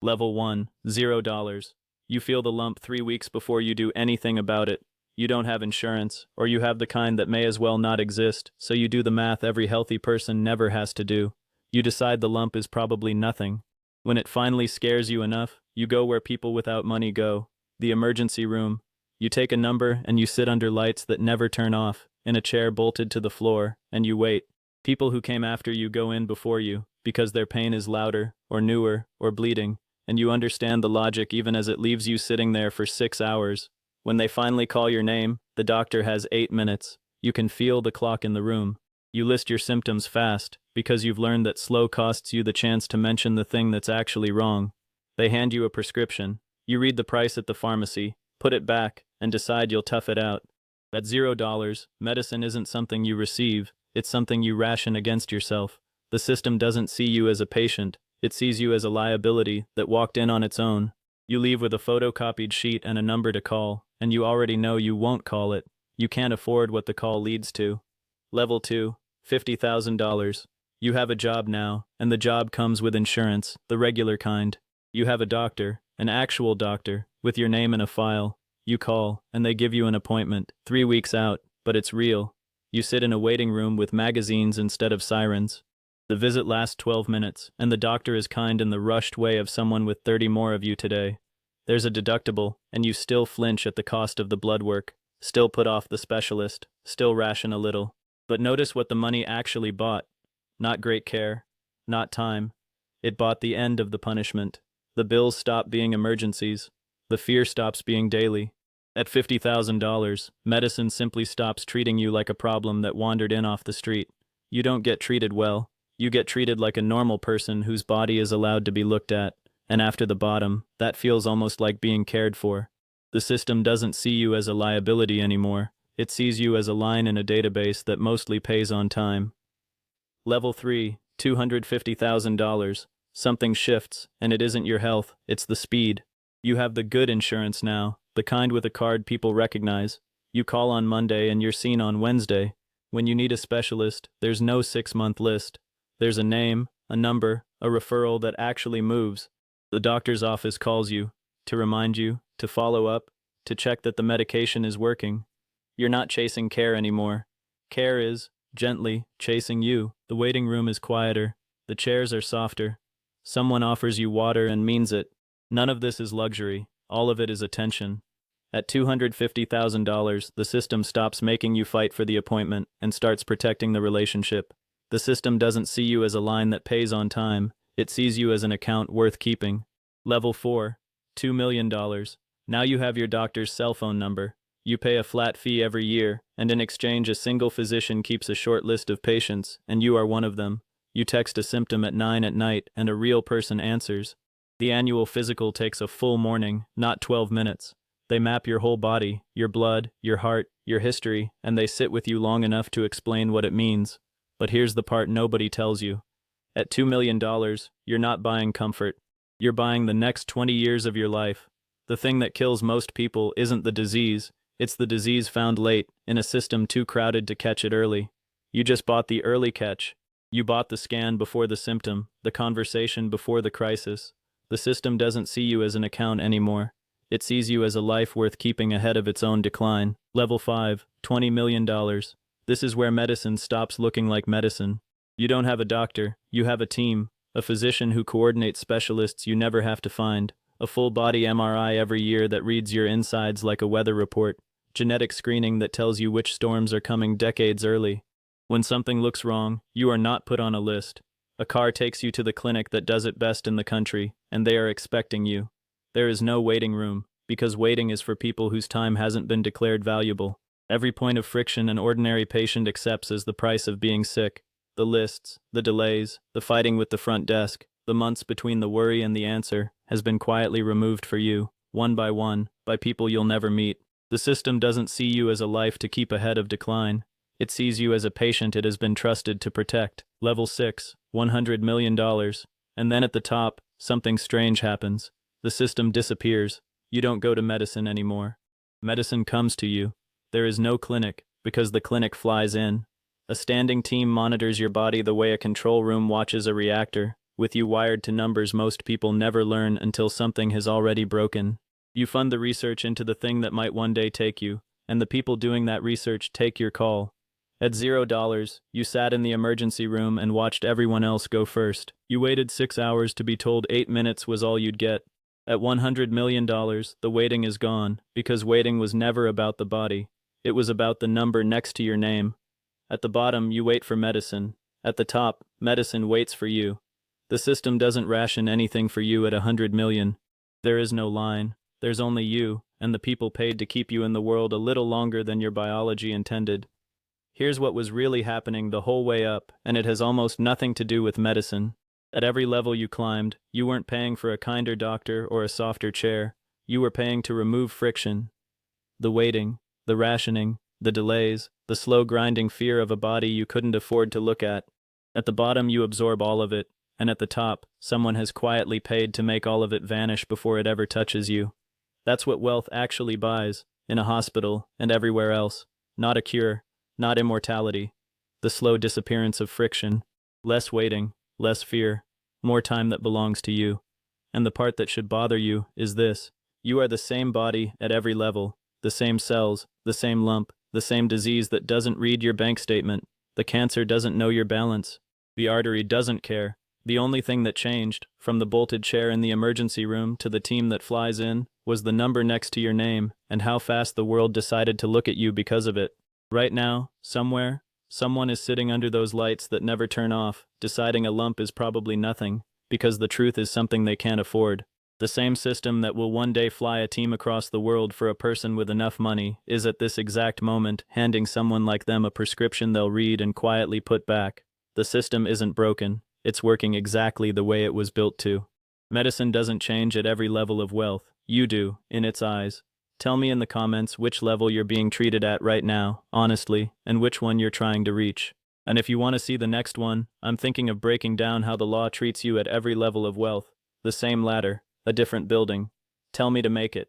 Level 1, $0. You feel the lump 3 weeks before you do anything about it. You don't have insurance, or you have the kind that may as well not exist, so you do the math every healthy person never has to do. You decide the lump is probably nothing. When it finally scares you enough, you go where people without money go, the emergency room. You take a number and you sit under lights that never turn off, in a chair bolted to the floor, and you wait. People who came after you go in before you, because their pain is louder, or newer, or bleeding, and you understand the logic even as it leaves you sitting there for 6 hours. When they finally call your name, the doctor has 8 minutes. You can feel the clock in the room. You list your symptoms fast, because you've learned that slow costs you the chance to mention the thing that's actually wrong. They hand you a prescription. You read the price at the pharmacy, put it back, and decide you'll tough it out. At $0, medicine isn't something you receive, it's something you ration against yourself. The system doesn't see you as a patient, it sees you as a liability that walked in on its own. You leave with a photocopied sheet and a number to call, and you already know you won't call it. You can't afford what the call leads to. Level 2, $50,000. You have a job now, and the job comes with insurance, the regular kind. You have a doctor, an actual doctor, with your name in a file. You call, and they give you an appointment, 3 weeks out, but it's real. You sit in a waiting room with magazines instead of sirens. The visit lasts 12 minutes, and the doctor is kind in the rushed way of someone with 30 more of you today. There's a deductible, and you still flinch at the cost of the blood work, still put off the specialist, still ration a little. But notice what the money actually bought. Not great care, not time. It bought the end of the punishment. The bills stop being emergencies. The fear stops being daily. At $50,000, medicine simply stops treating you like a problem that wandered in off the street. You don't get treated well. You get treated like a normal person whose body is allowed to be looked at, and after the bottom, that feels almost like being cared for. The system doesn't see you as a liability anymore. It sees you as a line in a database that mostly pays on time. Level 3, $250,000. Something shifts, and it isn't your health, it's the speed. You have the good insurance now, the kind with a card people recognize. You call on Monday and you're seen on Wednesday. When you need a specialist, there's no 6-month list. There's a name, a number, a referral that actually moves. The doctor's office calls you, to remind you, to follow up, to check that the medication is working. You're not chasing care anymore. Care is, gently, chasing you. The waiting room is quieter. The chairs are softer. Someone offers you water and means it. None of this is luxury. All of it is attention. At $250,000, the system stops making you fight for the appointment and starts protecting the relationship. The system doesn't see you as a line that pays on time. It sees you as an account worth keeping. Level 4, $2 million. Now you have your doctor's cell phone number. You pay a flat fee every year, and in exchange a single physician keeps a short list of patients, and you are one of them. You text a symptom at 9 at night, and a real person answers. The annual physical takes a full morning, not 12 minutes. They map your whole body, your blood, your heart, your history, and they sit with you long enough to explain what it means. But here's the part nobody tells you. At $2 million, you're not buying comfort. You're buying the next 20 years of your life. The thing that kills most people isn't the disease, it's the disease found late, in a system too crowded to catch it early. You just bought the early catch. You bought the scan before the symptom, the conversation before the crisis. The system doesn't see you as an account anymore. It sees you as a life worth keeping ahead of its own decline. Level 5, $20 million. This is where medicine stops looking like medicine. You don't have a doctor, you have a team, a physician who coordinates specialists you never have to find, a full-body MRI every year that reads your insides like a weather report, genetic screening that tells you which storms are coming decades early. When something looks wrong, you are not put on a list. A car takes you to the clinic that does it best in the country, and they are expecting you. There is no waiting room, because waiting is for people whose time hasn't been declared valuable. Every point of friction an ordinary patient accepts as the price of being sick. The lists, the delays, the fighting with the front desk, the months between the worry and the answer, has been quietly removed for you, one, by people you'll never meet. The system doesn't see you as a life to keep ahead of decline. It sees you as a patient it has been trusted to protect. Level 6, $100 million. And then at the top, something strange happens. The system disappears. You don't go to medicine anymore. Medicine comes to you. There is no clinic, because the clinic flies in. A standing team monitors your body the way a control room watches a reactor. With you wired to numbers most people never learn until something has already broken. You fund the research into the thing that might one day take you, and the people doing that research take your call. At $0, you sat in the emergency room and watched everyone else go first. You waited 6 hours to be told 8 minutes was all you'd get. At $100 million, the waiting is gone, because waiting was never about the body. It was about the number next to your name. At the bottom, you wait for medicine. At the top, medicine waits for you. The system doesn't ration anything for you at 100 million. There is no line. There's only you, and the people paid to keep you in the world a little longer than your biology intended. Here's what was really happening the whole way up, and it has almost nothing to do with medicine. At every level you climbed, you weren't paying for a kinder doctor or a softer chair. You were paying to remove friction. The waiting, the rationing, the delays, the slow grinding fear of a body you couldn't afford to look at. At the bottom you absorb all of it, and at the top, someone has quietly paid to make all of it vanish before it ever touches you. That's what wealth actually buys, in a hospital and everywhere else. Not a cure, not immortality. The slow disappearance of friction. Less waiting, less fear, more time that belongs to you. And the part that should bother you is this. You are the same body at every level, the same cells, the same lump, the same disease that doesn't read your bank statement. The cancer doesn't know your balance. The artery doesn't care. The only thing that changed, from the bolted chair in the emergency room to the team that flies in, was the number next to your name and how fast the world decided to look at you because of it. Right now, somewhere, someone is sitting under those lights that never turn off, deciding a lump is probably nothing, because the truth is something they can't afford. The same system that will one day fly a team across the world for a person with enough money is at this exact moment handing someone like them a prescription they'll read and quietly put back. The system isn't broken. It's working exactly the way it was built to. Medicine doesn't change at every level of wealth. You do, in its eyes. Tell me in the comments which level you're being treated at right now, honestly, and which one you're trying to reach. And if you want to see the next one, I'm thinking of breaking down how the law treats you at every level of wealth. The same ladder, a different building. Tell me to make it.